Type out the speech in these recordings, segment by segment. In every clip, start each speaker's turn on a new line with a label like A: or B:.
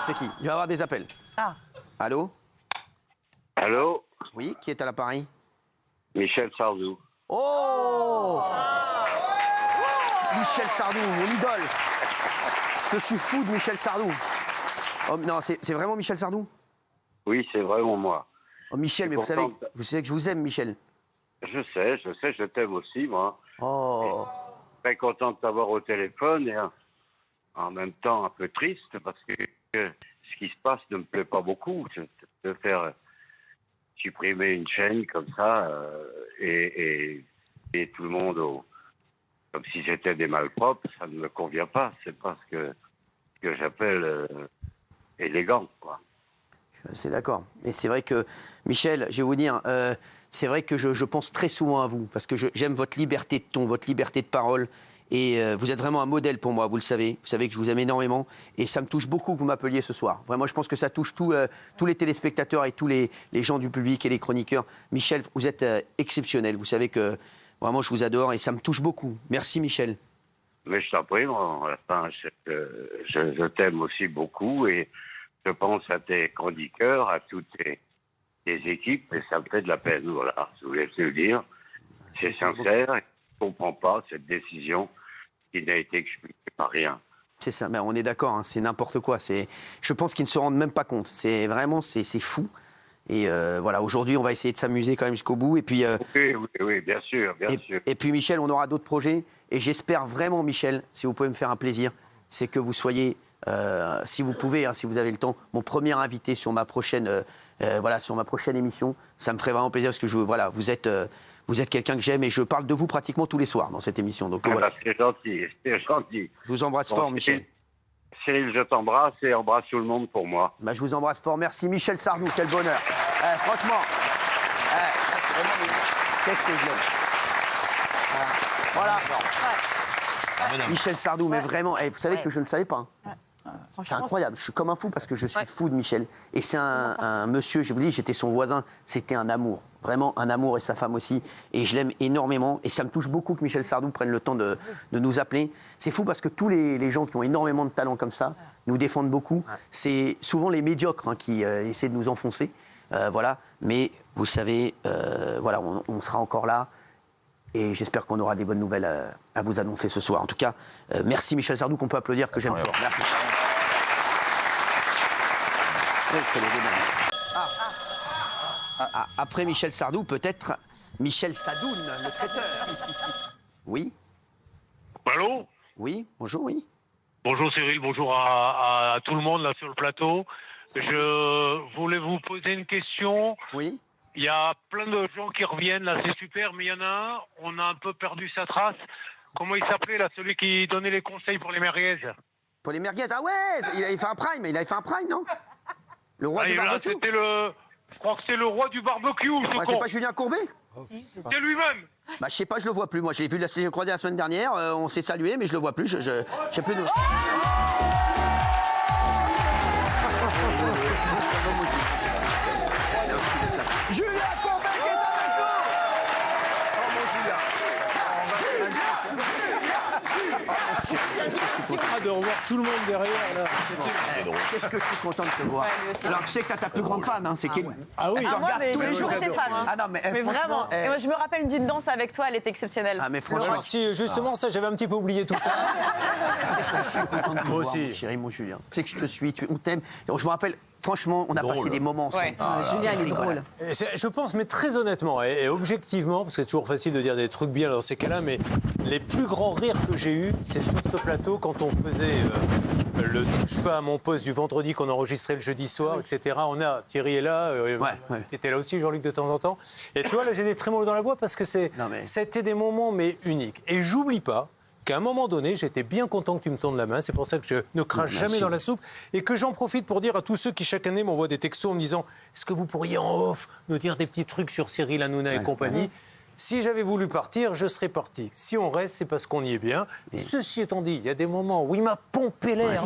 A: C'est qui? Il va y avoir des appels.
B: Ah.
A: Allô?
C: Allô?
A: Oui, qui est à l'appareil?
C: Michel Sardou.
A: Oh! Michel Sardou, mon idole. Je suis fou de Michel Sardou. Oh, non, c'est vraiment Michel Sardou?
C: Oui, c'est vraiment moi.
A: Oh, Michel, mais vous savez que je vous aime, Michel.
C: Je sais, je t'aime aussi, moi.
A: Oh.
C: Très content de t'avoir au téléphone et en même temps un peu triste parce que ce qui se passe ne me plaît pas beaucoup. De faire supprimer une chaîne comme ça et tout le monde comme si j'étais des malpropres, ça ne me convient pas. C'est pas ce que j'appelle élégant, quoi.
A: C'est d'accord. Mais c'est vrai que, Michel, je vais vous dire, c'est vrai que je pense très souvent à vous, parce que j'aime votre liberté de ton, votre liberté de parole, et vous êtes vraiment un modèle pour moi, vous le savez. Vous savez que je vous aime énormément, et ça me touche beaucoup que vous m'appeliez ce soir. Vraiment, je pense que ça touche tous les téléspectateurs et tous les gens du public et les chroniqueurs. Michel, vous êtes exceptionnel. Vous savez que, vraiment, je vous adore, et ça me touche beaucoup. Merci, Michel.
C: Mais je t'en prie, moi, à la fin, je t'aime aussi beaucoup, et je pense à tes chroniqueurs, à toutes tes équipes, et ça me fait de la peine. Voilà, je voulais te le dire. C'est sincère, je ne comprends pas cette décision qui n'a été expliquée par rien.
A: C'est ça, mais on est d'accord, hein, c'est n'importe quoi. Je pense qu'ils ne se rendent même pas compte. C'est vraiment, c'est fou. Et voilà, aujourd'hui, on va essayer de s'amuser quand même jusqu'au bout. Et puis,
C: oui, bien sûr, bien sûr.
A: Et puis, Michel, on aura d'autres projets. Et j'espère vraiment, Michel, si vous pouvez me faire un plaisir, c'est que vous soyez, si vous pouvez, hein, si vous avez le temps, mon premier invité sur ma prochaine, sur ma prochaine émission. Ça me ferait vraiment plaisir parce que vous êtes quelqu'un que j'aime et je parle de vous pratiquement tous les soirs dans cette émission. Donc voilà.
C: C'est gentil, c'est gentil.
A: Je vous embrasse fort, Michel.
C: Cyril, je t'embrasse et embrasse tout le monde pour moi.
A: Bah, je vous embrasse fort. Merci, Michel Sardou. Quel bonheur. Franchement. Qu'est-ce que je l'aime. Voilà. Michel Sardou, mais vraiment, vous savez que je ne le savais pas. Hein. C'est incroyable, je suis comme un fou parce que je suis fou de Michel. Et c'est un monsieur, je vous dis, j'étais son voisin, c'était un amour, vraiment un amour, et sa femme aussi. Et je l'aime énormément et ça me touche beaucoup que Michel Sardou prenne le temps de nous appeler. C'est fou parce que tous les gens qui ont énormément de talent comme ça nous défendent beaucoup. C'est souvent les médiocres qui essaient de nous enfoncer. Voilà. Mais vous savez, voilà, on sera encore là. Et j'espère qu'on aura des bonnes nouvelles à vous annoncer ce soir. En tout cas, merci Michel Sardou, qu'on peut applaudir, que j'aime fort. Merci. Après Michel Sardou, peut-être Michel Sadoun, le traiteur. Oui?
D: Allô?
A: Oui, bonjour, oui.
D: Bonjour Cyril, bonjour à tout le monde là sur le plateau. Je voulais vous poser une question.
A: Oui.
D: Il y a plein de gens qui reviennent, là, c'est super, mais il y en a un, on a un peu perdu sa trace. Comment il s'appelait, là, celui qui donnait les conseils pour les merguez?
A: Pour les merguez, ah ouais, il avait fait un prime, non? Le roi du barbecue.
D: Je crois que c'est le roi du barbecue, ce con.
A: C'est pas Julien Courbet?
D: C'est lui-même.
A: Bah, je sais pas, je le vois plus. Moi, j'ai vu la semaine dernière, on s'est salué, mais je le vois plus. Je sais plus. Julien Courbet qui est avec nous. Oh mon Julien.
E: De revoir tout le monde derrière là.
A: Qu'est-ce que je suis content de te voir. Alors tu sais que t'as ta plus grande fan, hein, c'est Kelly.
E: Ah oui.
B: Moi,
A: tous les jours.
B: j'étais fan.
A: Ah non, mais
B: vraiment. Et moi, je me rappelle d'une danse avec toi, elle était exceptionnelle.
A: Ah mais franchement,
E: Si, justement, ça, j'avais un petit peu oublié tout ça.
A: je suis content de te
E: Moi
A: voir,
E: aussi.
A: mon chéri, mon Julien. Tu sais que je te suis, on t'aime. Je me rappelle. Franchement, on a passé des moments ensemble.
B: Julien, il est drôle.
E: Je pense, mais très honnêtement et objectivement, parce que c'est toujours facile de dire des trucs bien dans ces cas-là, mais les plus grands rires que j'ai eus, c'est sur ce plateau quand on faisait le touche pas à mon poste du vendredi qu'on enregistrait le jeudi soir, etc. Thierry est là, tu étais là aussi, Jean-Luc, de temps en temps. Et tu vois, là, j'ai des trémolos dans la voix parce que ça a été des moments mais uniques. Et j'oublie pas qu'à un moment donné, j'étais bien content que tu me tendres la main. C'est pour ça que je ne crache jamais dans la soupe. Et que j'en profite pour dire à tous ceux qui, chaque année, m'envoient des textos en me disant « Est-ce que vous pourriez en off nous dire des petits trucs sur Cyril Hanouna et compagnie ?» Si j'avais voulu partir, je serais parti. Si on reste, c'est parce qu'on y est bien. Ceci étant dit, il y a des moments où il m'a pompé l'air.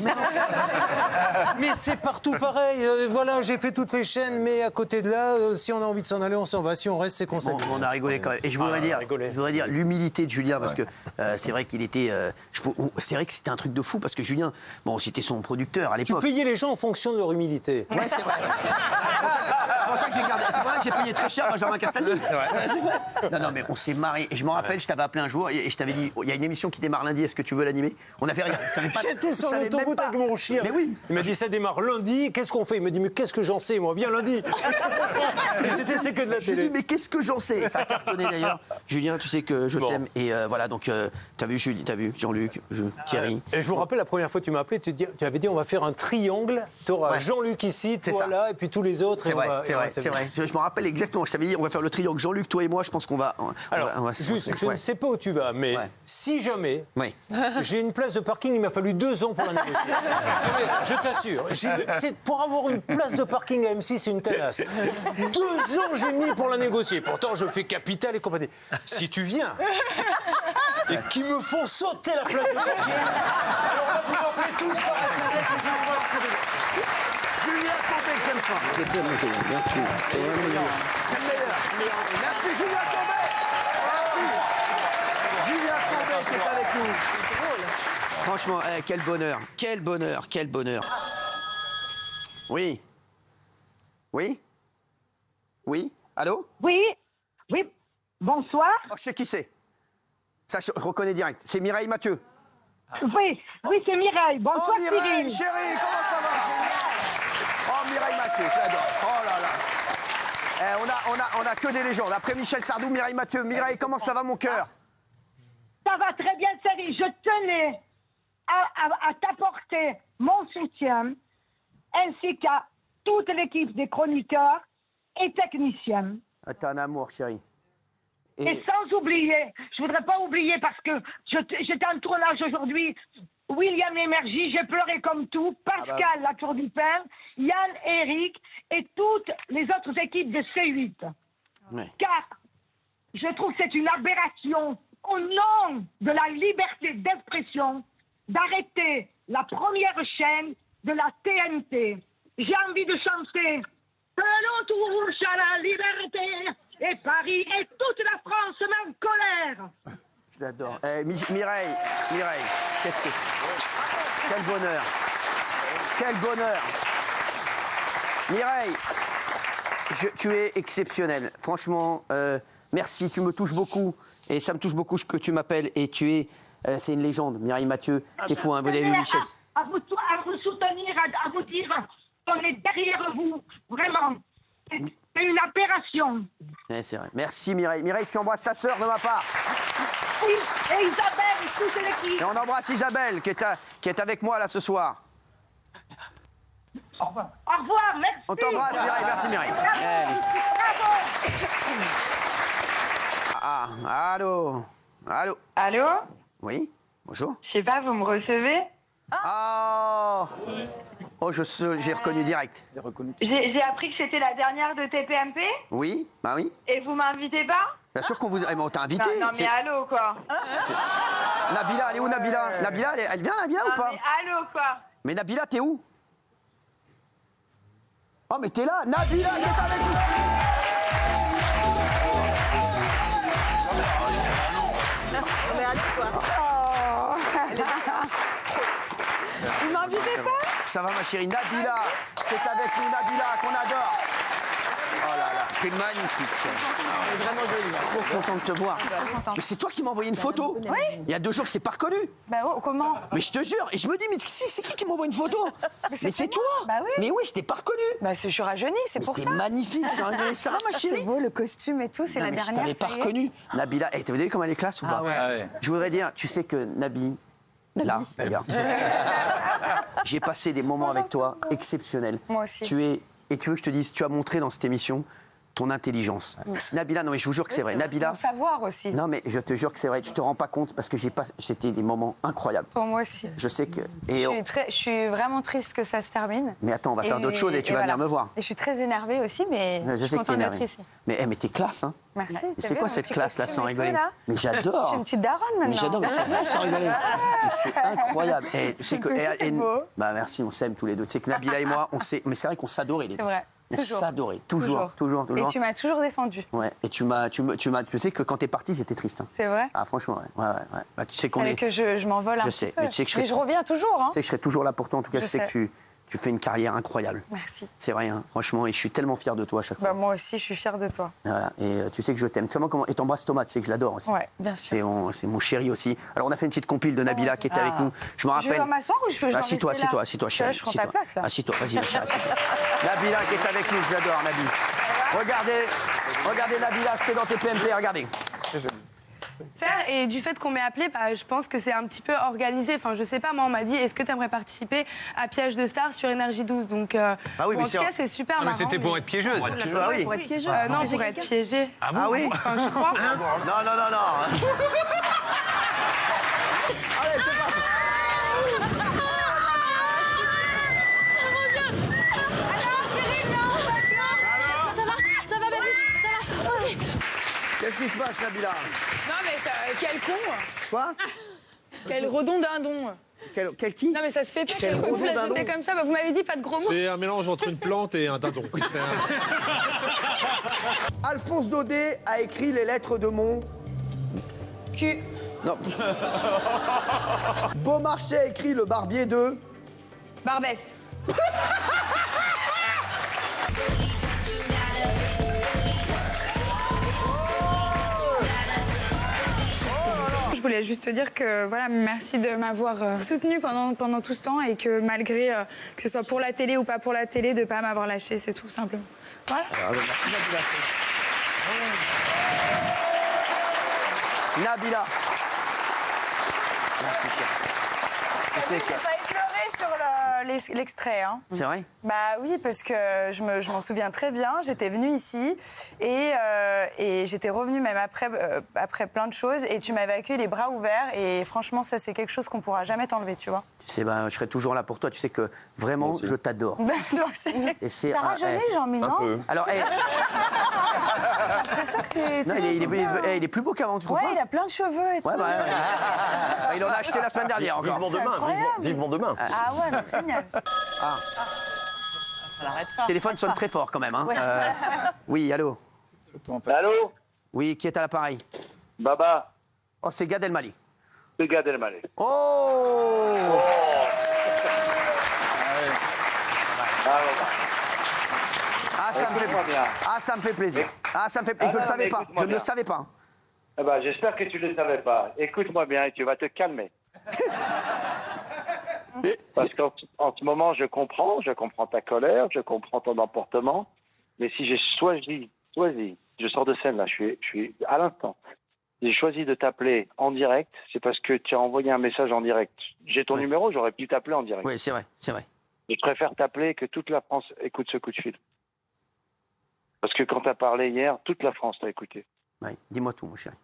E: Mais c'est partout pareil. Voilà, j'ai fait toutes les chaînes, mais à côté de là, si on a envie de s'en aller, on s'en va. Si on reste, c'est qu'on s'en va.
A: On a rigolé quand même. Et je voudrais dire l'humilité de Julien, parce que c'est vrai qu'il était... c'est vrai que c'était un truc de fou, parce que Julien, bon, c'était son producteur à l'époque.
E: Tu payais les gens en fonction de leur humilité.
A: Ouais, c'est vrai. C'est pour ça que j'ai payé très cher Benjamin Castaldi. C'est vrai. Non, mais on s'est marré. Et je me rappelle, je t'avais appelé un jour et je t'avais dit, il y a une émission qui démarre lundi, est-ce que tu veux l'animer? On avait rien.
E: J'étais sur l'autoroute avec mon chien.
A: Mais oui.
E: Il m'a dit, ça démarre lundi, qu'est-ce qu'on fait? Il m'a dit, mais qu'est-ce que j'en sais, moi? Viens lundi. C'est que de la télé.
A: Je lui ai dit, mais qu'est-ce que j'en sais? Ça a cartonné d'ailleurs. Julien, tu sais que je t'aime. Et voilà, donc, t'as vu Jean-Luc, Thierry.
E: Et je vous rappelle, la première fois que tu m'as appelé, tu avais dit, on va faire un triangle. Tu auras Jean-Luc ici, toi là, et puis tous les autres.
A: C'est vrai. Je me rappelle exactement. Je t'avais dit, on va faire le triangle Jean-Luc, toi et moi. Je pense qu'on va.
E: Je ne sais pas où tu vas, mais si jamais j'ai une place de parking, il m'a fallu 2 ans pour la négocier. Je t'assure. Pour avoir une place de parking à M6, c'est une tenace. 2 ans j'ai mis pour la négocier. Pourtant, je fais Capital et compagnie. Si tu viens et qu'ils me font sauter la place de parking, alors là, vous m'appelez tous par SMS et je vous vois
A: Julien Courbet, que j'aime pas. C'est le meilleur. Merci Julien Courbet. Merci. Julien Courbet qui est avec nous. Franchement, quel bonheur. Quel bonheur. Quel bonheur. Oui. Oui. Oui. Allô?
F: Oui. Oui. Bonsoir.
A: Oh, je sais qui c'est. Ça, je reconnais direct. C'est Mireille Mathieu.
F: Oui, c'est Mireille. Bonsoir,
A: Oh, Mireille,
F: Cyril.
A: chérie, comment ça va? Oh, Mireille Mathieu, je l'adore. Oh là là. On a que des légendes. Après Michel Sardou, Mireille Mathieu. Mireille, comment ça va, mon cœur?
F: Ça va très bien, Cyril. Je tenais à t'apporter mon soutien, ainsi qu'à toute l'équipe des chroniqueurs et techniciens.
A: T'es un amour, chérie.
F: Et sans oublier, je voudrais pas oublier parce que j'étais en tournage aujourd'hui, William Émergie, j'ai pleuré comme tout, Pascal La Tour du Pin, Yann, Eric et toutes les autres équipes de C8.
A: Ouais.
F: Car je trouve que c'est une aberration au nom de la liberté d'expression d'arrêter la première chaîne de la TNT. J'ai envie de chanter « Que l'on touche à la liberté !» Et Paris et toute la France se met en colère.
A: Je l'adore. Mireille, quel bonheur. Quel bonheur. Mireille, tu es exceptionnelle. Franchement, merci, tu me touches beaucoup. Et ça me touche beaucoup que tu m'appelles. Et c'est une légende, Mireille Mathieu. C'est fou, hein, vous avez vu Michel.
F: À vous soutenir, à vous dire qu'on est derrière vous, vraiment. C'est une aberration.
A: Ouais, c'est vrai. Merci Mireille. Mireille, tu embrasses ta sœur de ma part.
F: Oui, et Isabelle et toute l'équipe.
A: Et on embrasse Isabelle qui est avec moi là ce soir.
F: Au revoir. Au revoir, merci.
A: On t'embrasse Mireille, merci Mireille. Allô.
G: Allô?
A: Oui, bonjour.
G: Je sais pas, vous me recevez?
A: Oh, j'ai reconnu direct.
G: J'ai appris que c'était la dernière de TPMP?
A: Oui, bah oui.
G: Et vous m'invitez pas?
A: Bien sûr qu'on vous... mais on t'a invité.
G: Non mais allô quoi.
A: Nabila, elle est où Nabila? Nabila, elle vient Nabila ou pas?
G: Mais allô quoi.
A: Mais Nabila, t'es où? Oh, mais t'es là, Nabila, qui est avec nous.
B: Mais allez, quoi. Vous m'invitez pas?
A: Ça va ma chérie, Nabila, qui est avec nous, Nabila, qu'on adore. Oh là là, t'es magnifique.
B: Vraiment joli.
A: Trop content de te voir. Mais c'est toi qui m'as envoyé une photo.
B: Oui.
A: Il y a 2 jours, je t'ai pas reconnu.
B: Bah oh, comment?
A: Mais je te jure, et je me dis, mais c'est qui m'envoie une photo? Mais c'est toi.
B: Bah oui.
A: Mais oui, je t'ai pas reconnu.
B: Bah je suis rajeunie, c'est pour ça.
A: T'es magnifique, ça va ma chérie?
B: C'est beau, le costume et tout, c'est la
A: Non, mais
B: dernière.
A: Je t'avais pas reconnu. Nabila, vous avez vu comme elle est classe ou pas?
H: Ouais.
A: Je voudrais dire, tu sais que Nabi, là d'ailleurs, j'ai passé des moments avec toi exceptionnels.
B: Moi aussi.
A: Et tu veux que je te dise, tu as montré dans cette émission ton intelligence. Nabila, non mais je vous jure que c'est vrai. Nabila,
B: Mon savoir aussi.
A: non mais je te jure que c'est vrai. Tu te rends pas compte parce que c'était des moments incroyables.
B: Pour moi aussi.
A: Je sais que.
B: Je suis vraiment triste que ça se termine.
A: Mais attends, on va faire d'autres choses et tu vas venir me voir.
B: Et je suis très énervée aussi, mais je suis contente d'être ici.
A: Mais t'es classe, hein.
B: Merci.
A: Mais c'est quoi cette classe-là, sans rigoler? Mais
B: Je suis
A: j'adore.
B: une petite daronne maintenant.
A: Mais j'adore, mais c'est vrai, sans rigoler. Mais c'est incroyable. Et c'est que,
B: c'est beau.
A: bah merci, on s'aime tous les deux. Tu sais que Nabila et moi, on s'est. Mais c'est vrai qu'on s'adorait les deux.
B: C'est vrai.
A: On
B: Toujours.
A: s'adorait, toujours.
B: Et tu m'as toujours défendue.
A: Ouais. Et tu sais que quand t'es parti, j'étais triste. Hein.
B: C'est vrai.
A: Ah franchement, ouais. Bah, tu sais qu'on est.
B: Que je m'envole un
A: Je
B: petit
A: sais,
B: peu.
A: mais tu sais que je
B: je reviens toujours. Hein.
A: Tu sais que je serai toujours là pour toi. En tout cas,
B: Je
A: je sais
B: sais.
A: que tu fais une carrière incroyable.
B: Merci.
A: C'est vrai, hein, franchement, et je suis tellement fier de toi à chaque fois.
B: Bah, moi aussi, je suis fière de toi.
A: Voilà. Et tu sais que je t'aime. Tu sais comment et t'embrasses Thomas, tu sais que je l'adore aussi.
B: Ouais, bien sûr.
A: C'est mon chéri aussi. Alors on a fait une petite compile de Nabila qui était avec nous. Je me
B: Je
A: rappelle.
B: vais m'asseoir ou je peux
A: Assis-toi, chérie.
B: Je prends ta place, là.
A: Assis-toi, vas-y, ma chérie, assis-toi. Nabila qui est avec nous, j'adore Nabi. Regardez Nabila, c'était dans TPMP, regardez.
H: Faire et du fait qu'on m'ait appelé, bah, je pense que c'est un petit peu organisé. Enfin, je sais pas, moi on m'a dit est-ce que tu aimerais participer à Piège de Stars sur Énergie 12. Donc,
A: oui,
H: en tout cas, c'est super marrant.
D: C'était pour être piégeuse.
A: Ah oui.
H: Pour être piégeuse. Non, pour être piégée.
A: Ah oui.
H: Enfin, je crois.
A: Non. Allez, c'est parti.
H: Ça va, Babus, ça va. Ok.
A: Qu'est-ce qui se passe, Nabila?
H: Non, mais ça, quel con.
A: Quoi?
H: Quel redondindon.
A: Quel qui?
H: Non, mais ça se fait pas.
A: Quel
H: Vous la
A: redondindon.
H: foutez comme ça. Bah, vous m'avez dit pas de gros mots.
I: C'est un mélange entre une plante et un dindon.
A: Alphonse Daudet a écrit les lettres de mon...
H: Cul.
A: Non. Beaumarchais a écrit le barbier de...
H: Barbès. Je voulais juste te dire que voilà, merci de m'avoir soutenue pendant tout ce temps et que malgré que ce soit pour la télé ou pas pour la télé, de ne pas m'avoir lâchée, c'est tout simplement. Voilà.
A: Merci Nabila. Nabila. Merci,
B: J'ai failli pleurer sur l'extrait. Hein.
A: C'est vrai?
B: Bah oui, parce que je m'en souviens très bien. J'étais venue ici et j'étais revenue même après plein de choses et tu m'avais accueilli les bras ouverts et franchement, ça c'est quelque chose qu'on pourra jamais t'enlever, tu vois.
A: Tu sais, je serai toujours là pour toi. Tu sais que vraiment, je t'adore.
B: Donc t'as rajeuni, Jean-Mi, non?
A: Alors,
B: J'ai l'impression que t'es...
A: non, il est plus beau qu'avant, tu trouves
B: Ouais,
A: pas?
B: il a plein de cheveux et tout.
A: Ouais, il en a acheté la semaine dernière encore.
I: Vivement demain.
B: Ah ouais, donc, génial.
A: Ce téléphone sonne très fort quand même. Hein. Oui, allô?
C: Allô?
A: Oui, qui est à l'appareil?
C: Baba,
A: Oh, c'est Gad Elmaleh.
C: c'est Gad Elmaleh.
A: Oh!
C: Écoute-moi bien.
A: Ça me fait plaisir. Ça me fait plaisir. Je ne le savais pas. Je ne le savais pas.
C: Eh ben, j'espère que tu ne le savais pas. Écoute-moi bien et tu vas te calmer. Parce qu'en ce moment, je comprends ta colère, je comprends ton emportement. Mais si j'ai choisi, je sors de scène là, je suis à l'instant. J'ai choisi de t'appeler en direct, c'est parce que tu as envoyé un message en direct. J'ai ton numéro, j'aurais pu t'appeler en direct.
A: Oui, c'est vrai, c'est vrai.
C: Je préfère t'appeler que toute la France écoute ce coup de fil. Parce que quand tu as parlé hier, toute la France t'a écouté.
A: Oui, dis-moi tout, mon chéri.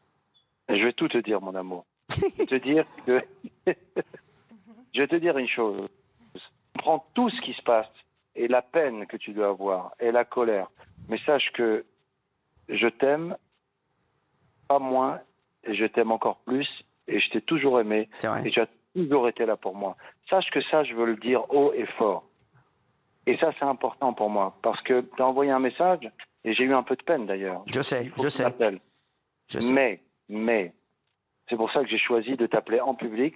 C: Et je vais tout te dire, mon amour. Je vais te dire que... je vais te dire une chose. Prends tout ce qui se passe et la peine que tu dois avoir et la colère. Mais sache que je t'aime pas moins et je t'aime encore plus et je t'ai toujours aimé et tu as toujours été là pour moi. Sache que ça, je veux le dire haut et fort. Et ça, c'est important pour moi parce que tu as envoyé un message et j'ai eu un peu de peine d'ailleurs.
A: Je sais.
C: Mais, c'est pour ça que j'ai choisi de t'appeler en public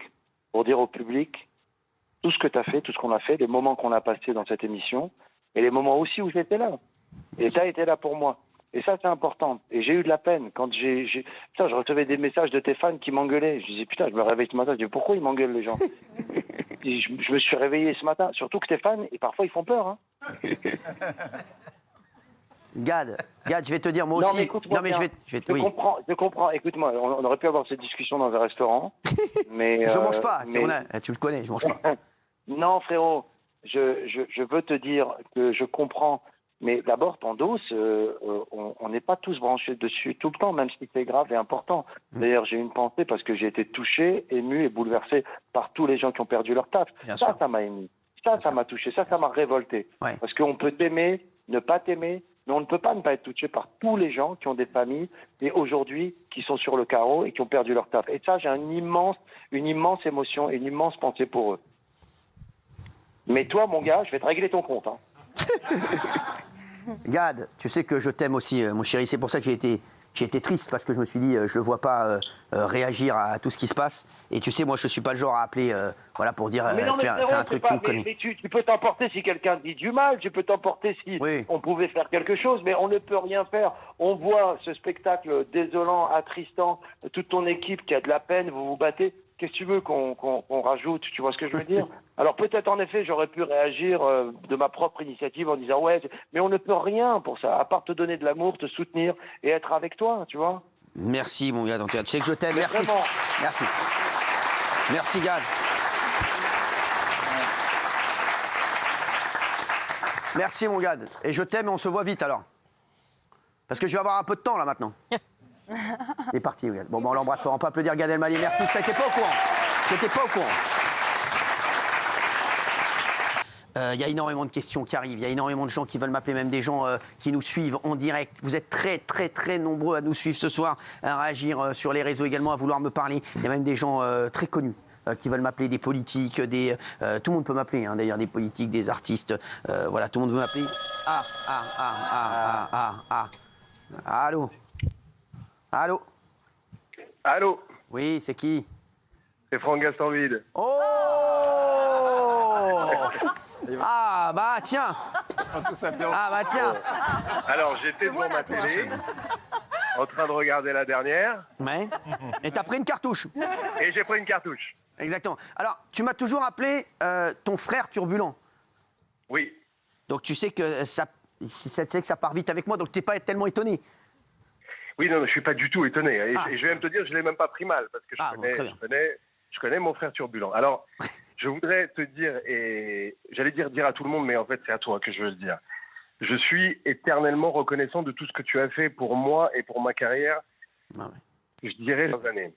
C: pour dire au public tout ce que tu as fait, tout ce qu'on a fait, les moments qu'on a passés dans cette émission et les moments aussi où j'étais là. Et tu as été là pour moi. Et ça, c'est important. Et j'ai eu de la peine quand Putain, je recevais des messages de tes fans qui m'engueulaient. Je disais, putain, je me réveille ce matin. Je dis, pourquoi ils m'engueulent, les gens? Et je me suis réveillé ce matin. Surtout que tes fans, et parfois, ils font peur. Hein.
A: Gad, je vais te dire, moi aussi...
C: Non, mais je comprends. Écoute-moi, on aurait pu avoir cette discussion dans un restaurant. Mais,
A: je mange pas. Tu le connais, je mange pas.
C: Non, frérot, je veux te dire que je comprends
J: Mais d'abord, ton dos, on n'est pas tous branchés dessus tout le temps, même si c'est grave et important. D'ailleurs, j'ai une pensée parce que j'ai été touché, ému et bouleversé par tous les gens qui ont perdu leur taf. Ça m'a ému. Ça m'a touché. Ça m'a révolté.
A: Ouais.
J: Parce qu'on peut t'aimer, ne pas t'aimer, mais on ne peut pas ne pas être touché par tous les gens qui ont des familles et aujourd'hui qui sont sur le carreau et qui ont perdu leur taf. Et ça, j'ai une immense émotion et une immense pensée pour eux. Mais toi, mon gars, je vais te régler ton compte. Hein.
A: Gad, tu sais que je t'aime aussi, mon chéri. C'est pour ça que j'ai été triste, parce que je me suis dit, je le vois pas réagir à tout ce qui se passe. Et tu sais, moi, je suis pas le genre à appeler voilà, pour dire, faire un truc qu'on connaît.
J: Mais tu peux t'emporter si quelqu'un te dit du mal, tu peux t'emporter si on pouvait faire quelque chose, mais on ne peut rien faire. On voit ce spectacle désolant, attristant, toute ton équipe qui a de la peine, vous vous battez. Qu'est-ce que tu veux qu'on rajoute? Tu vois ce que je veux dire? Alors peut-être en effet j'aurais pu réagir de ma propre initiative en disant ouais, mais on ne peut rien pour ça, à part te donner de l'amour, te soutenir et être avec toi, tu vois.
A: Merci mon Gad, tu sais que je t'aime, merci.
J: Vraiment.
A: Merci. Merci Gad. Merci mon Gad. Et je t'aime et on se voit vite alors. Parce que je vais avoir un peu de temps là maintenant. Il est parti, Gad. Bon, on l'embrasse fort. On peut applaudir Gad Elmaleh. Merci, je n'étais pas au courant. Je n'étais pas au courant. Il y a énormément de questions qui arrivent. Il y a énormément de gens qui veulent m'appeler, même des gens qui nous suivent en direct. Vous êtes très, très, très nombreux à nous suivre ce soir, à réagir sur les réseaux également, à vouloir me parler. Il y a même des gens très connus qui veulent m'appeler, des politiques, tout le monde peut m'appeler, hein, d'ailleurs, des politiques, des artistes. Voilà, tout le monde veut m'appeler. Allô? Allô?
K: Allô?
A: Oui, c'est qui?
K: C'est Franck Gastambide.
A: Oh! Ah, bah tiens! Ah, bah tiens!
K: Alors, j'étais devant ma télé, en train de regarder la dernière.
A: Ouais. Et t'as pris une cartouche?
K: Et j'ai pris une cartouche.
A: Exactement. Alors, tu m'as toujours appelé ton frère turbulent.
K: Oui.
A: Donc, tu sais que ça part vite avec moi, donc t'es pas tellement étonné.
K: Oui, non, je suis pas du tout étonné. Et je vais même te dire, je l'ai même pas pris mal, parce que je connais mon frère turbulent. Alors, je voudrais te dire, et j'allais dire à tout le monde, mais en fait, c'est à toi que je veux le dire. Je suis éternellement reconnaissant de tout ce que tu as fait pour moi et pour ma carrière. Je dirais ces années.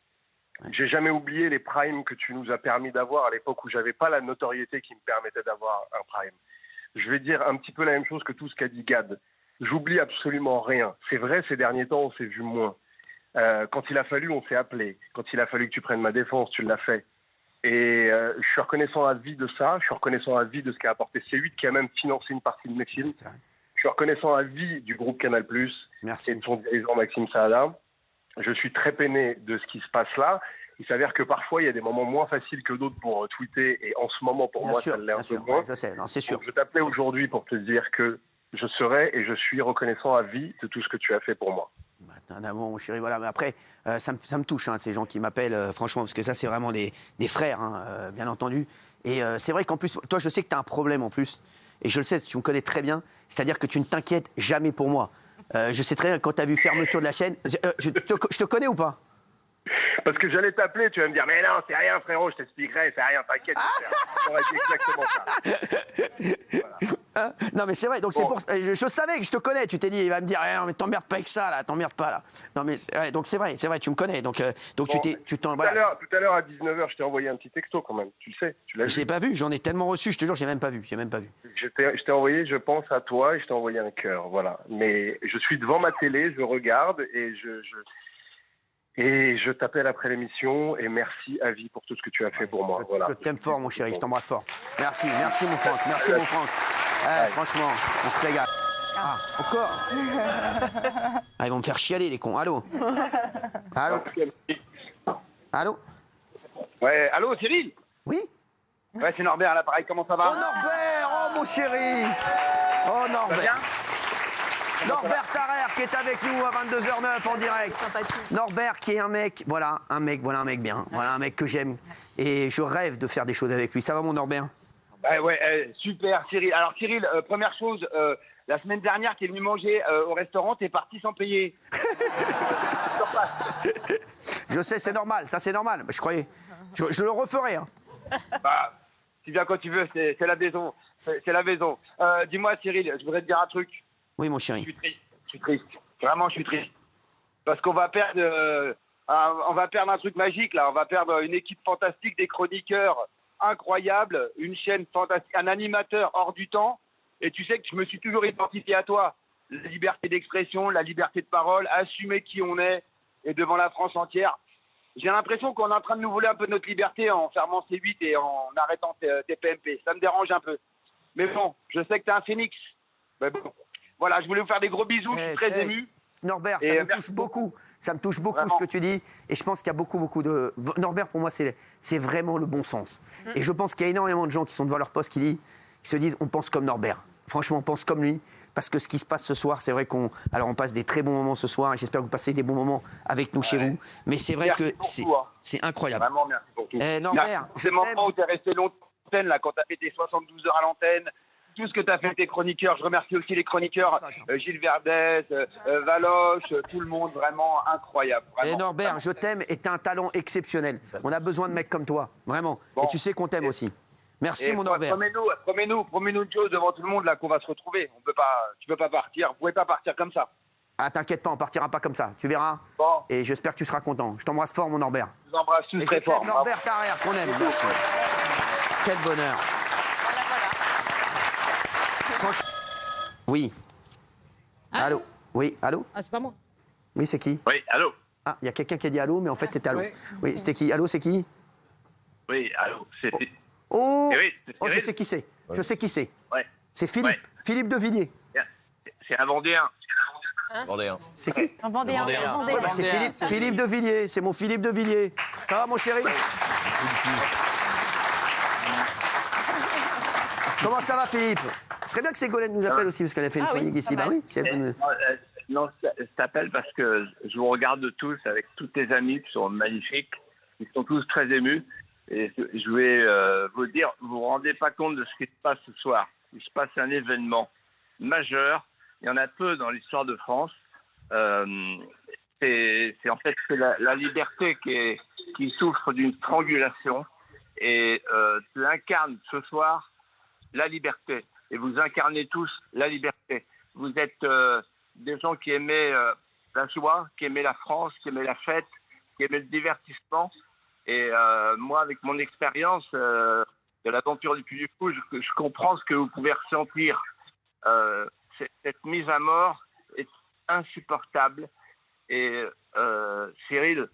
K: J'ai jamais oublié les primes que tu nous as permis d'avoir à l'époque où j'avais pas la notoriété qui me permettait d'avoir un prime. Je vais dire un petit peu la même chose que tout ce qu'a dit Gad. J'oublie absolument rien. C'est vrai, ces derniers temps, on s'est vu moins. Quand il a fallu, on s'est appelé. Quand il a fallu que tu prennes ma défense, tu l'as fait. Et je suis reconnaissant à la vie de ça. Je suis reconnaissant à la vie de ce qu'a apporté C8, qui a même financé une partie de mes films. Je suis reconnaissant à la vie du groupe Canal+, et de son dirigeant Maxime Saada. Je suis très peiné de ce qui se passe là. Il s'avère que parfois, il y a des moments moins faciles que d'autres pour tweeter. Et en ce moment, pour moi, ça l'est un peu moins.
A: Je sais, non, c'est sûr.
K: Donc, je t'appelais aujourd'hui pour te dire que je serai et je suis reconnaissant à vie de tout ce que tu as fait pour moi.
A: T'es un amour, mon chéri. Voilà. Mais après, ça me touche, hein, ces gens qui m'appellent, franchement, parce que ça, c'est vraiment des frères, hein, bien entendu. Et c'est vrai qu'en plus, toi, je sais que tu as un problème en plus. Et je le sais, tu me connais très bien. C'est-à-dire que tu ne t'inquiètes jamais pour moi. Je sais très bien, quand tu as vu fermeture de la chaîne, je te connais ou pas?
K: Parce que j'allais t'appeler, tu vas me dire, mais non, c'est rien, frérot, je t'expliquerai, c'est rien, t'inquiète. J'aurais dit exactement ça.
A: Voilà. Non, mais c'est vrai, donc bon. C'est pour ça. Je savais que je te connais, tu t'es dit, il va me dire, mais t'emmerdes pas avec ça, là, t'emmerdes pas, là. Non, mais ouais, donc c'est vrai, tu me connais. Donc bon, tu t'en. Voilà.
K: Tout à l'heure, à 19h, je t'ai envoyé un petit texto quand même, tu le sais, tu l'as vu.
A: Je l'ai pas vu, j'en ai tellement reçu, je te jure, j'ai même pas vu.
K: Je t'ai envoyé, je pense à toi, et je t'ai envoyé un cœur, voilà. Mais je suis devant ma télé, je regarde, et je t'appelle après l'émission et merci à vie pour tout ce que tu as fait pour moi. Voilà.
A: Je t'aime fort, mon chéri, je t'embrasse fort. Merci mon Franck, merci mon Franck. Franchement, on se régale. Ah, encore. Ils vont me faire chialer, les cons. Allô? Allô?
L: Ouais, allô, Cyril?
A: Oui?
L: Ouais, c'est Norbert à l'appareil, comment ça va?
A: Oh, Norbert! Oh, mon chéri! Oh, Norbert! Norbert Tarrer qui est avec nous à 22h09 en direct. Norbert qui est un mec bien. Voilà un mec que j'aime. Et je rêve de faire des choses avec lui. Ça va mon Norbert?
L: Ouais, super Cyril. Alors Cyril, première chose, la semaine dernière, tu es venu manger au restaurant, tu es parti sans payer.
A: Je sais, c'est normal, ça c'est normal. Je croyais. Je le referai. Hein.
L: Bah, tu viens quand tu veux, c'est la maison. C'est la maison. Dis-moi Cyril, je voudrais te dire un truc.
A: Oui, mon chéri.
L: Je suis triste. Vraiment, je suis triste. Parce qu'on va perdre, un truc magique, là. On va perdre une équipe fantastique, des chroniqueurs incroyables, une chaîne fantastique, un animateur hors du temps. Et tu sais que je me suis toujours identifié à toi. La liberté d'expression, la liberté de parole, assumer qui on est et devant la France entière. J'ai l'impression qu'on est en train de nous voler un peu notre liberté en fermant C8 et en arrêtant TPMP. Ça me dérange un peu. Mais bon, je sais que tu es un phénix. Mais bon, voilà, je voulais vous faire des gros bisous, je suis très ému.
A: Norbert, ça me touche beaucoup. Ça me touche beaucoup ce que tu dis. Et je pense qu'il y a beaucoup de... Norbert, pour moi, c'est vraiment le bon sens. Et je pense qu'il y a énormément de gens qui sont devant leur poste qui se disent on pense comme Norbert. Franchement, on pense comme lui. Parce que ce qui se passe ce soir, c'est vrai qu'on passe des très bons moments ce soir. Et j'espère que vous passez des bons moments avec nous chez vous. Mais c'est vrai que c'est incroyable.
L: Vraiment, merci pour tout.
A: Norbert,
L: c'est le moment où tu es resté longtemps à l'antenne, là, quand tu as fait tes 72 heures à l'antenne. Tout ce que tu as fait tes chroniqueurs. Je remercie aussi les chroniqueurs, Gilles Verdès, Valoche, tout le monde, vraiment incroyable. Vraiment,
A: et Norbert, vraiment. Je t'aime et tu as un talent exceptionnel. On a besoin de mecs comme toi, vraiment. Bon. Et tu sais qu'on t'aime aussi. Merci, mon Norbert.
L: Promets-nous une chose devant tout le monde, là, qu'on va se retrouver. Tu peux pas partir, vous pouvez pas partir comme ça.
A: Ah, t'inquiète pas, on partira pas comme ça, tu verras. Bon. Et j'espère que tu seras content. Je t'embrasse fort, mon Norbert.
L: Je vous embrasse tous très fort.
A: Norbert Carrère, qu'on aime, merci. Quel bonheur. Oui. Allô. Oui, allô.
M: Ah, c'est pas moi.
A: Oui, c'est qui?
L: Oui, allô.
A: Ah, il y a quelqu'un qui a dit allô, mais en fait, c'était allô. Oui, c'était qui? Allô, c'est qui?
L: Oui, allô, c'est...
A: Oh, je sais qui c'est. Je sais qui c'est.
L: Ouais.
A: C'est Philippe. Ouais. Philippe de Villiers.
L: C'est un Vendéen.
I: Vendéen.
A: C'est qui?
M: Un Vendéen.
A: Ouais, bah, c'est Philippe de Villiers. C'est mon Philippe de Villiers. Ça va, mon chéri? Comment ça va, Philippe? Ce serait bien que Ségolène nous appelle aussi, parce qu'elle a fait une chronique ici. Bah oui, si elle...
N: Non, je t'appelle parce que je vous regarde tous avec tous tes amis qui sont magnifiques. Ils sont tous très émus. Et je vais vous dire, vous vous rendez pas compte de ce qui se passe ce soir. Il se passe un événement majeur. Il y en a peu dans l'histoire de France. C'est en fait la liberté qui souffre d'une strangulation. Et tu incarnes ce soir la liberté. Et vous incarnez tous la liberté. Vous êtes des gens qui aimaient la joie, qui aimaient la France, qui aimaient la fête, qui aimaient le divertissement. Et moi, avec mon expérience de l'aventure du Puy du Fou, je comprends ce que vous pouvez ressentir. Cette mise à mort est insupportable. Et Cyril,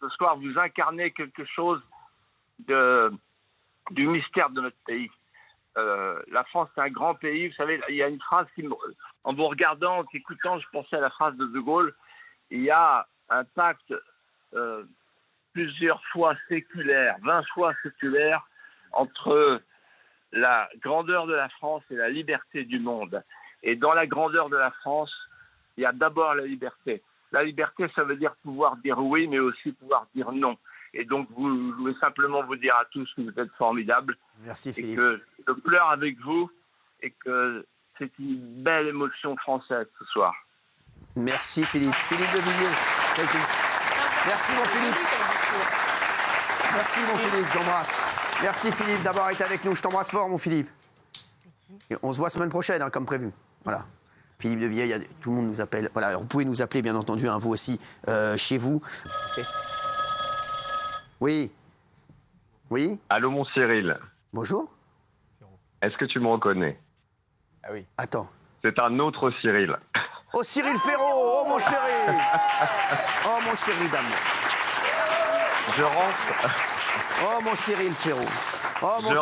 N: ce soir, vous incarnez quelque chose du mystère de notre pays. La France, c'est un grand pays. Vous savez, il y a une phrase en vous regardant, en t'écoutant, je pensais à la phrase de Gaulle. Il y a un pacte plusieurs fois séculaire, 20 fois séculaire, entre la grandeur de la France et la liberté du monde. Et dans la grandeur de la France, il y a d'abord la liberté. La liberté, ça veut dire pouvoir dire oui, mais aussi pouvoir dire non. Et donc, je voulais simplement vous dire à tous que vous êtes formidables.
A: Merci, Philippe.
N: Et que je pleure avec vous et que c'est une belle émotion française ce soir.
A: Merci, Philippe. Philippe de Villiers. Merci, mon Philippe. Merci, mon Philippe, j'embrasse. Merci, Philippe, d'avoir été avec nous. Je t'embrasse fort, mon Philippe. Et on se voit semaine prochaine, hein, comme prévu. Voilà. Philippe de Villiers, tout le monde nous appelle. Voilà, alors vous pouvez nous appeler, bien entendu, hein, vous aussi, chez vous. Okay. Oui. Oui.
O: Allô, mon Cyril.
A: Bonjour.
O: Est-ce que tu me reconnais?
A: Ah oui. Attends.
O: C'est un autre Cyril.
A: Oh, Cyril Ferraud. Oh, mon chéri. Oh, mon chéri d'amour.
O: Je rentre.
A: Oh, mon Cyril Ferraud. Oh,
O: je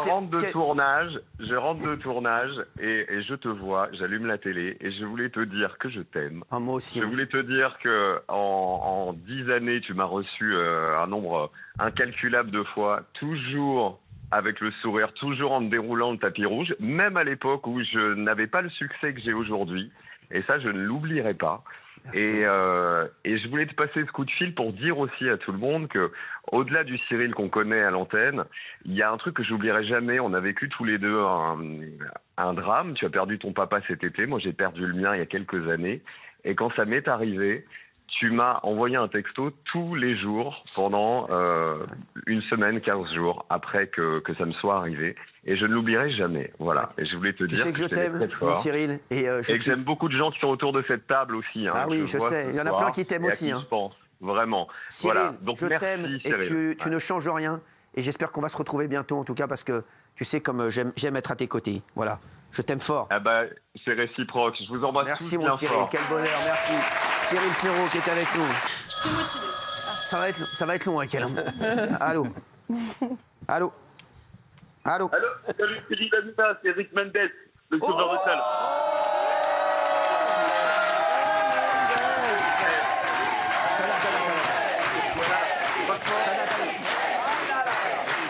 O: rentre de tournage et je te vois, j'allume la télé et je voulais te dire que je t'aime.
A: Ah, moi aussi.
O: Je voulais te dire que en 10 années, tu m'as reçu un nombre incalculable de fois, toujours avec le sourire, toujours en me déroulant le tapis rouge, même à l'époque où je n'avais pas le succès que j'ai aujourd'hui. Et ça, je ne l'oublierai pas. Et je voulais te passer ce coup de fil pour dire aussi à tout le monde que, au-delà du Cyril qu'on connaît à l'antenne, il y a un truc que j'oublierai jamais. On a vécu tous les deux un drame. Tu as perdu ton papa cet été. Moi, j'ai perdu le mien il y a quelques années. Et quand ça m'est arrivé, tu m'as envoyé un texto tous les jours pendant une semaine, 15 jours après que ça me soit arrivé. Et je ne l'oublierai jamais. Voilà. Et je voulais te dire
A: sais que je t'aime, mon Cyril. Et
O: que j'aime beaucoup de gens qui sont autour de cette table aussi. Hein,
A: ah oui, je sais. Il y en a plein qui t'aiment aussi.
O: Je pense, vraiment.
A: Cyril,
O: voilà. Donc,
A: je t'aime et tu ne changes rien. Et j'espère qu'on va se retrouver bientôt, en tout cas, parce que tu sais comme j'aime être à tes côtés. Voilà. Je t'aime fort.
O: Ah bah, c'est réciproque. Je vous embrasse tous bien fort.
A: Merci mon Cyril, quel bonheur, merci. Cyril Ferraud qui est avec nous.
H: Je suis motivée.
A: Ça va être long avec elle. Allô. Allô. Allô.
M: Allô. Salut, Cyril Hanouna, c'est Eric Mendes, le sauveur de salle.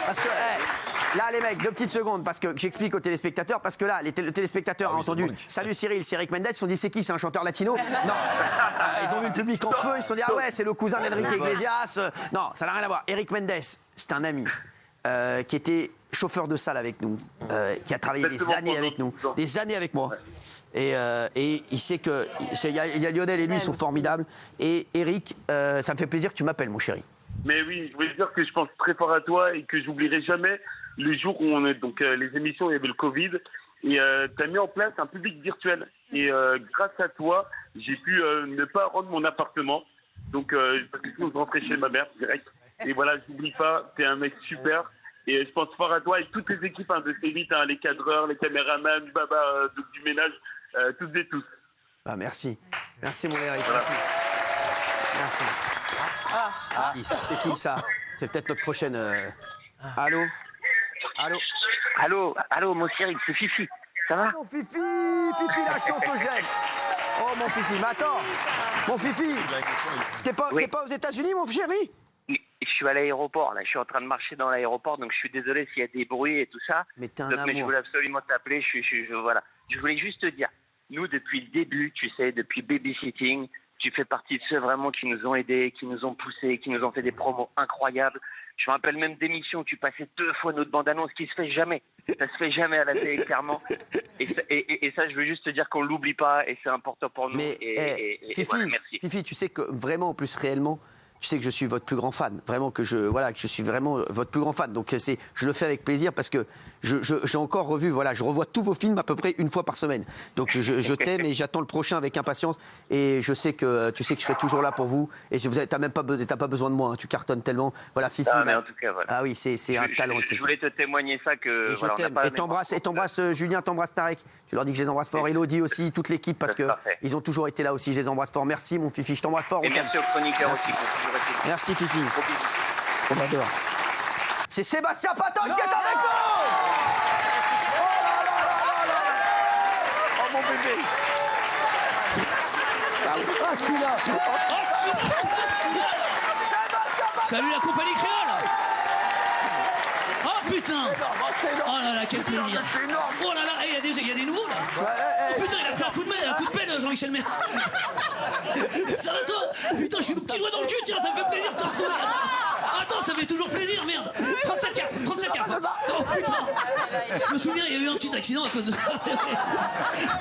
A: Parce que, là, les mecs, 2 petites secondes, parce que j'explique aux téléspectateurs, parce que là, le téléspectateur a entendu « Salut Cyril, c'est Eric Mendes », ils se sont dit « C'est qui, c'est un chanteur latino ?» Non. Ils ont vu le public en feu, ils se sont dit « Ah ouais, c'est le cousin d'Enrique Iglesias ». Non, ça n'a rien à voir. Eric Mendes, c'est un ami qui était chauffeur de salle avec nous, qui a travaillé des années avec nous, des années avec moi. Et il sait que... Il y a Lionel et lui, ils sont formidables. Et Eric, ça me fait plaisir que tu m'appelles, mon chéri.
M: Mais oui, je voulais dire que je pense très fort à toi et que j'oublierai jamais le jour où on est donc les émissions, il y avait le Covid et tu as mis en place un public virtuel et grâce à toi, j'ai pu ne pas rendre mon appartement. Donc parce que sinon je rentrais chez ma mère direct. Et voilà, j'oublie pas, t'es un mec super et je pense fort à toi et toutes les équipes de C8, les cadreurs, les caméramans, Baba du ménage, toutes et tous.
A: Ah merci. Merci mon Eric.
M: Voilà.
A: Merci. C'est qui ça? C'est peut-être notre prochaine. Allô? Allô?
P: Allô, mon Cyril, c'est Fifi. Ça va?
A: Mon Fifi, la chantogène. Oh mon Fifi, mais attends, mon Fifi, t'es pas aux États-Unis, mon chéri?
P: Je suis à l'aéroport, là. Je suis en train de marcher dans l'aéroport, donc je suis désolé s'il y a des bruits et tout ça.
A: Mais t'es un
P: donc,
A: amour.
P: Mais je voulais absolument t'appeler. Voilà. Je voulais juste te dire, nous, depuis le début, tu sais, depuis Babysitting, tu fais partie de ceux vraiment qui nous ont aidés, qui nous ont poussés, qui nous ont fait des promos incroyables. Je me rappelle même d'émissions où tu passais 2 fois notre bande-annonce, qui se fait jamais. Ça se fait jamais à la télé, clairement. Et ça, je veux juste te dire qu'on l'oublie pas et c'est important pour nous.
A: Mais Fifi,
P: voilà, merci.
A: Fifi, tu sais que vraiment, en plus réellement, tu sais que je suis votre plus grand fan. Vraiment que je suis vraiment votre plus grand fan. Donc je le fais avec plaisir parce que j'ai encore revu, je revois tous vos films à peu près 1 fois par semaine. Donc je t'aime et j'attends le prochain avec impatience. Et je sais que tu sais que je serai toujours là pour vous. Et t'as pas besoin de moi, hein, tu cartonnes tellement. Voilà, Fifi.
P: Mais en tout cas, voilà.
A: Ah oui, c'est un talent.
P: Je voulais te témoigner ça que.
A: Et je t'aime. Et t'embrasses Julien, t'embrasses Tarek. Tu leur dis que je les embrasse fort. Elodie aussi, toute l'équipe parce que ils ont toujours été là aussi. Je les embrasse fort. Merci mon Fifi, je t'embrasse fort.
P: Et merci aux chroniqueurs aussi.
A: Merci Fifi. On adore. C'est Sébastien Patoche qui est avec nous. Oh mon bébé. Ah, je suis là.
Q: Salut la compagnie créole. Oh putain. Oh là là, quel plaisir. Oh là là, il y a des nouveaux là. Oh putain, il a fait un coup de peine, Jean-Michel Maire. Ça va toi? Putain, je suis le petit doigt dans le cul, tiens, ça me fait plaisir de te retrouver. Attends, ça fait toujours plaisir, merde. 37 cartes. Oh putain. Je me souviens, il y a eu un petit accident à cause de ça.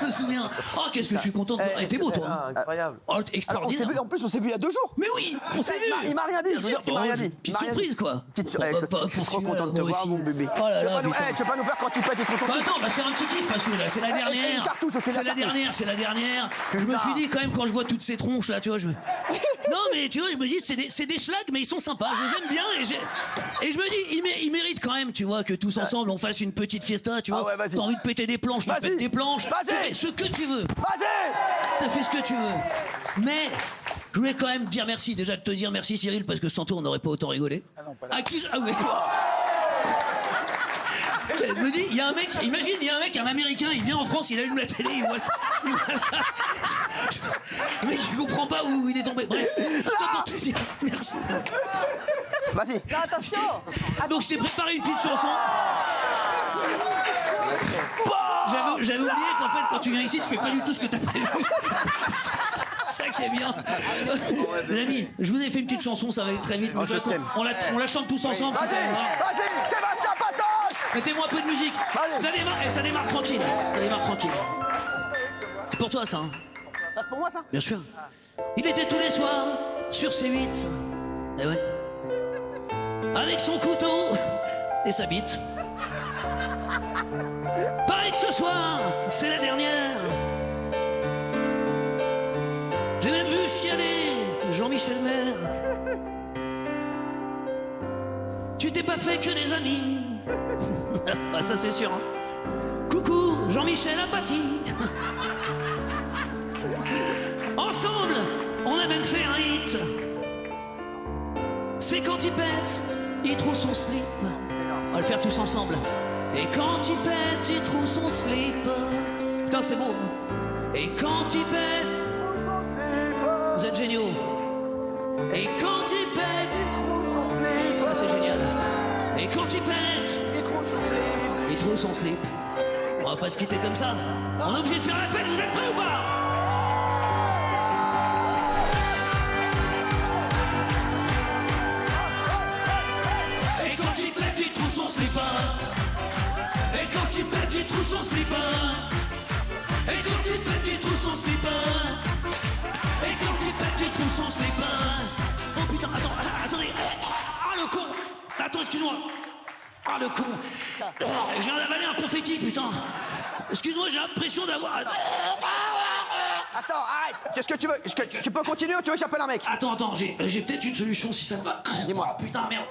Q: Je me souviens. Oh, qu'est-ce que je suis content de toi. T'es beau, toi.
A: Incroyable.
Q: Oh, extraordinaire.
A: En plus, on s'est vu il y a 2 jours.
Q: Mais oui, on s'est vu.
A: Il m'a rien dit, je veux dire qu'il m'a rien dit.
Q: Petite surprise, quoi.
A: Je suis trop content de te voir, mon bébé.
Q: Oh là là,
A: tu vas pas nous faire quand tu pètes et trop content.
Q: Attends, on va se faire un petit kiff parce que là, c'est la dernière. C'est la dernière. Je me suis dit, quand même, quand je vois toutes ces tronches là, tu vois, non, mais tu vois, je me dis, c'est des schlags, mais ils sont sympas, je les aime bien. Et je me dis, ils méritent quand même, tu vois, que tous ensemble, on fasse une petite fiesta, tu vois. T'as envie de péter des planches, tu pètes des planches. Tu fais ce que tu veux. Tu fais ce que tu veux. Mais je voulais quand même dire merci, déjà de te dire merci, Cyril, parce que sans toi, on n'aurait pas autant rigolé. À qui Ah oui. Je me dis, il y a un mec, imagine, un Américain, il vient en France, il allume la télé, il voit ça. Le mec, il comprend pas où il est tombé. Bref, toi pour te dire, merci.
A: Vas-y.
B: Non, attention.
Q: Donc je t'ai préparé une petite chanson. J'avais oublié qu'en fait, quand tu viens ici, tu fais pas du tout ce que t'as prévu. Ça qui est bien. Les amis, je vous ai fait une petite chanson, ça va aller très vite. On la chante tous ensemble.
A: Vas-y, Sébastien Patoche.
Q: Mettez-moi un peu de musique. Ça démarre tranquille. Ça démarre tranquille. C'est pour toi ça. Hein.
A: pour moi, ça?
Q: Bien sûr. Il était tous les soirs sur C8. Eh ouais. Avec son couteau et sa bite. Pareil que ce soir, c'est la dernière. J'ai même vu chialer Jean-Michel Maire. Tu t'es pas fait que des amis. Bah ça c'est sûr. Hein. Coucou, Jean-Michel Apathy. Ensemble, on a même fait un hit. C'est quand il pète, il trouve son slip. On va le faire tous ensemble. Et quand il pète, il trouve son slip. Putain, c'est beau. Et quand il pète, vous êtes géniaux. Et quand il pète, ça c'est génial. Et quand il pète, il trouve son slip. Il trouve son slip. On va pas se quitter comme ça. On est obligé de faire la fête, vous êtes prêts ou pas? Et quand il pète, il trouve son slipper. Et quand il pète, il trouve son slipper. Et quand il pète, il trouve son slipper. Et quand il pète, il trouve son slipper. Oh putain, attendez. Ah le con. Attends, excuse-moi. Ah le con. Je viens d'avaler un confetti, putain. Excuse-moi, j'ai l'impression d'avoir...
A: Attends, arrête. Qu'est-ce que tu veux? Tu peux continuer ou tu veux que j'appelle un mec?
Q: Attends, j'ai peut-être une solution si ça te va.
A: Dis-moi.
Q: Oh, putain, merde.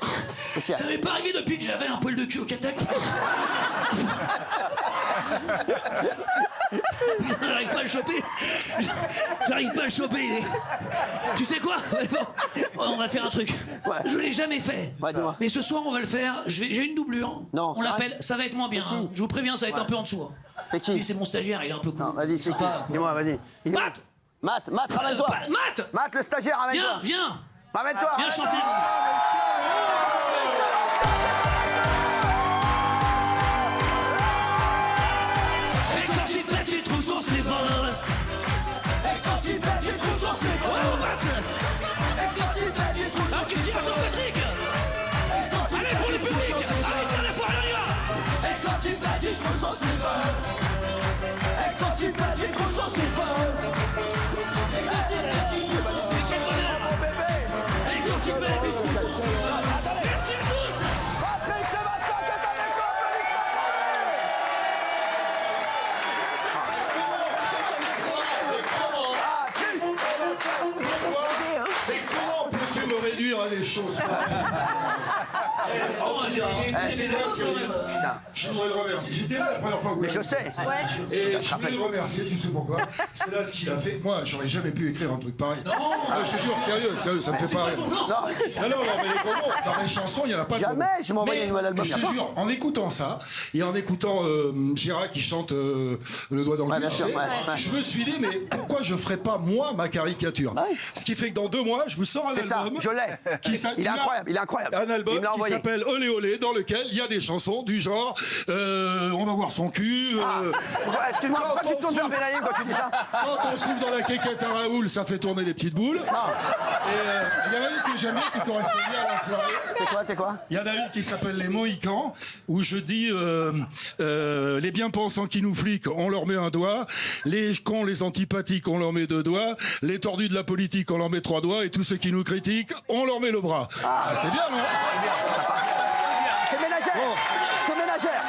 A: Qu'est-ce qu'il y a?
Q: Ça m'est pas arrivé depuis que j'avais un poil de cul au Kentucky. J'arrive pas à le choper. J'arrive pas à le choper. Tu sais quoi? On va faire un truc.
A: Ouais.
Q: Je l'ai jamais fait.
A: Ouais, dis-moi.
Q: Mais ce soir, on va le faire. J'ai une doublure.
A: Non,
Q: on l'appelle. Ça va être moins bien. Hein. Je vous préviens, ça va être un peu en dessous. Hein.
A: C'est qui?
Q: Lui, c'est mon stagiaire, il est un peu cool.
A: Non, vas-y, c'est qui? Dis-moi, vas-y.
Q: Matt!
A: Matt, ramène-toi. Matt, le stagiaire, ramène-toi.
Q: Viens.
A: Ramène-toi.
Q: Viens chanter. Et quand il pète, il trouve son slipper. Et quand il pète, il trouve son slipper. Oh, Matt. Et quand il pète, il trouve son slipper. Alors, qu'est-ce qu'il y a, Patrick? Allez, pour le public. Allez, dernière fois, allez, on y va. Et quand il pète, il trouve son slipper. Et quand il pète, il trouve son slipper. Et quand il pète, il trouve son slipper. Et quand il pète, il trouve son slipper. Merci à tous.
A: Patrick Sébastien qui est avec nous.
R: Mais comment peux-tu me réduire à des choses Je voudrais le remercier. J'étais là la première fois que vous
A: Mais je sais.
R: Et je voulais le remercier, tu sais pourquoi? C'est là ce qu'il a fait. Moi, j'aurais jamais pu écrire un truc pareil. Non, je te jure, sérieux, ça me fait pas rire. Non, mais les gros, dans mes chansons, il n'y en a pas de
A: jamais je m'envoyais une nouvelle album.
R: Je te jure, en écoutant ça, et en écoutant Gérard qui chante Le doigt dans le cul, je me suis dit, mais pourquoi je ferais pas, moi, ma caricature? Ce qui fait que dans 2 mois, je vous sors un album.
A: Je l'ai. Il est incroyable.
R: Un album qui s'appelle Olé Olé, dans lequel il y a des chansons du genre on va voir son cul.
A: Excuse-moi, pourquoi tu te tournes vers Benaïm quand tu dis ça?
R: Quand on souffle dans la quéquette à Raoul, ça fait tourner les petites boules. Et il y en a une que j'aime bien qui correspond bien à la soirée.
A: C'est quoi?
R: Il y en a une qui s'appelle Les Mohicans, où je dis les bien-pensants qui nous fliquent, on leur met un doigt. Les cons, les antipathiques, on leur met 2 doigts. Les tordus de la politique, on leur met 3 doigts. Et tous ceux qui nous critiquent, on leur met le bras. C'est bien, non?
A: C'est ménagère.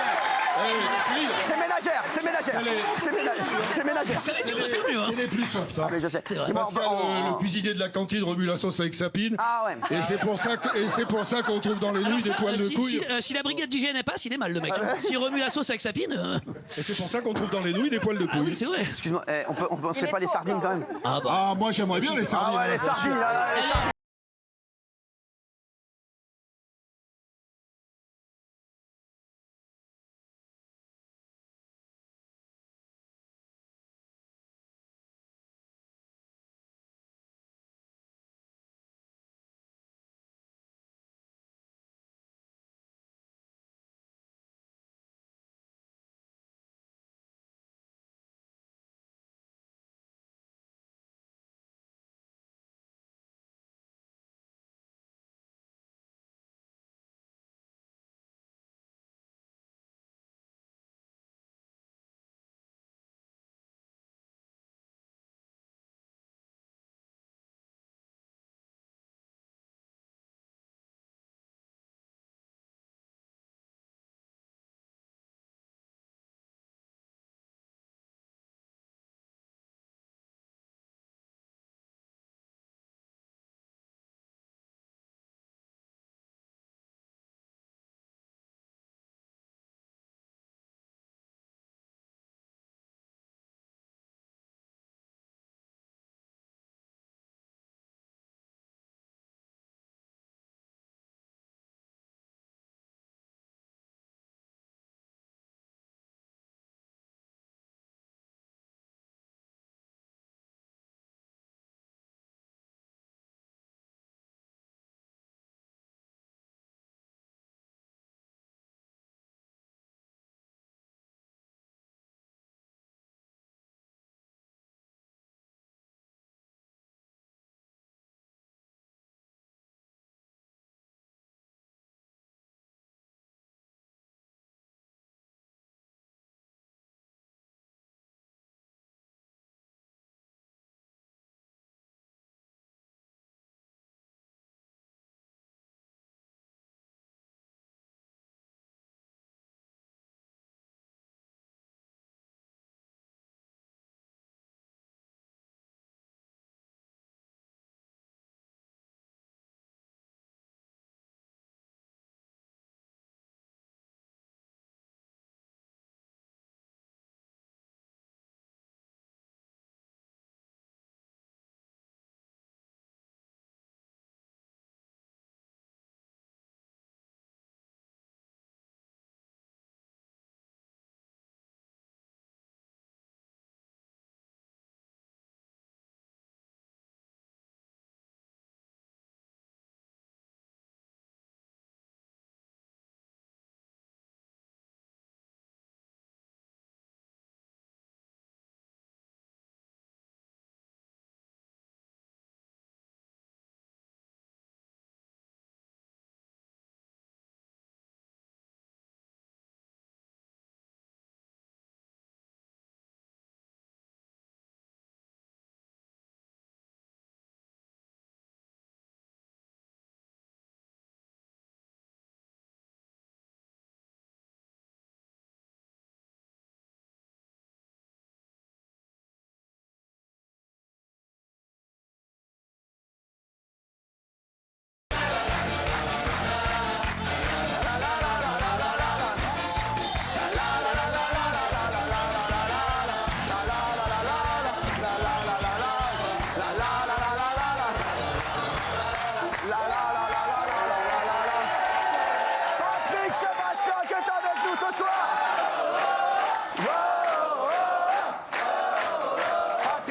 A: C'est ménagère. C'est ménagère. C'est
R: les plus soft. Hein.
A: Mais je sais.
R: Pascal, le cuisinier de la cantine remue la sauce avec sa pine.
A: Ah ouais.
R: Et c'est pour ça qu'on trouve dans les nouilles des poils de couille.
Q: Si la brigade d'hygiène passe, il est mal le mec. S'il remue la sauce avec sa pine.
R: Et c'est pour ça qu'on trouve dans les nouilles des poils de couille.
Q: Oui, c'est vrai.
A: Excuse-moi, on se fait pas des sardines quand même?
R: Ah, moi j'aimerais bien les sardines.
A: Ah ouais, les sardines.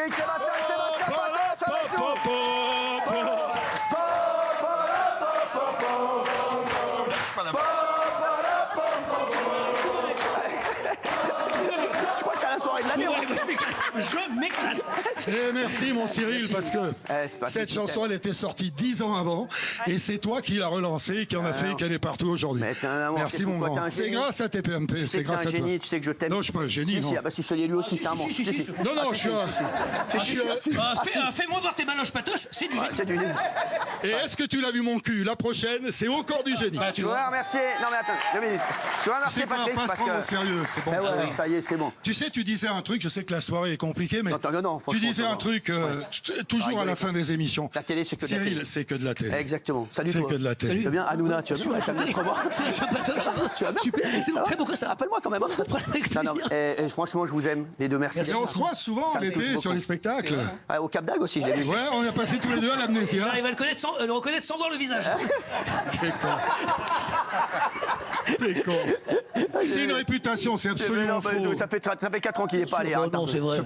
A: Dominique Sébastien et Sébastien Patoche avec nous. Je crois que t'as la soirée de l'année.
Q: Je m'éclate.
R: Et merci mon Cyril parce que cette chanson elle était sortie 10 ans avant et c'est toi qui l'as relancée, qui en a fait qu'elle est partout aujourd'hui. Merci mon grand. C'est grâce à TPMP, c'est grâce à toi.
A: Tu sais que je t'aime.
R: Non, je suis pas un génie.
A: Si, bah si je te l'ai lui aussi, c'est un monstre.
R: Non, non, je suis
Q: Fais-moi voir tes baloches patoches, c'est du génie.
R: Et est-ce que tu l'as vu mon cul? La prochaine, c'est encore du génie.
A: Je voudrais remercier. Non mais attends, 2 minutes. Je voudrais remercier Patrick
R: parce que. Au sérieux, c'est bon.
A: Ça y est, c'est bon.
R: Tu sais, tu disais un truc. Je sais que la soirée est compliquée, mais tu disais un truc toujours à la fin des émissions.
A: La télé, c'est que de la télé.
R: Cyril, c'est que de la télé.
A: Exactement. Salut toi.
R: C'est que de la télé.
A: Tu vas bien, Hanouna? Tu vas bien? Ça vient de se revoir.
Q: C'est sympatoche, ça va.
A: Tu vas bien?
Q: Super, excellent, très beau constat.
A: Appelle-moi quand même. Franchement, je vous aime, les deux. Merci.
R: Et on se croise souvent l'été sur les spectacles.
A: Au Cap d'Agde aussi, je l'ai vu.
R: Ouais, on a passé tous les deux à l'amnésia.
Q: J'arrive à le reconnaître sans voir le visage.
R: T'es con. T'es con. C'est une réputation, c'est absolument faux.
A: Ça fait 4 ans qu'il n'est pas allé.
Q: Non, c'est vrai.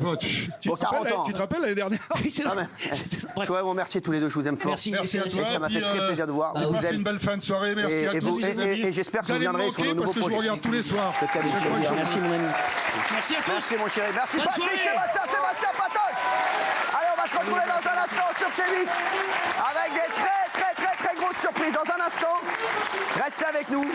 R: Tu te rappelles l'année dernière?
Q: C'est vrai.
A: Je voudrais vous remercier tous les deux, je vous aime fort.
R: Merci à toi.
A: Ça m'a fait très plaisir de vous voir.
R: Passez une belle fin de soirée, merci à tous les amis.
A: Et j'espère que vous viendrez sur nos nouveaux
R: projets. Parce que je vous regarde tous les soirs.
Q: Merci mon ami. Merci à tous.
A: Merci mon chéri. Merci
Q: Bonne
A: Patrick,
Q: soirée.
A: Sébastien Patoche. Allez, on va se retrouver dans un instant sur C8 avec des très grosses surprises. Dans un instant, restez avec nous.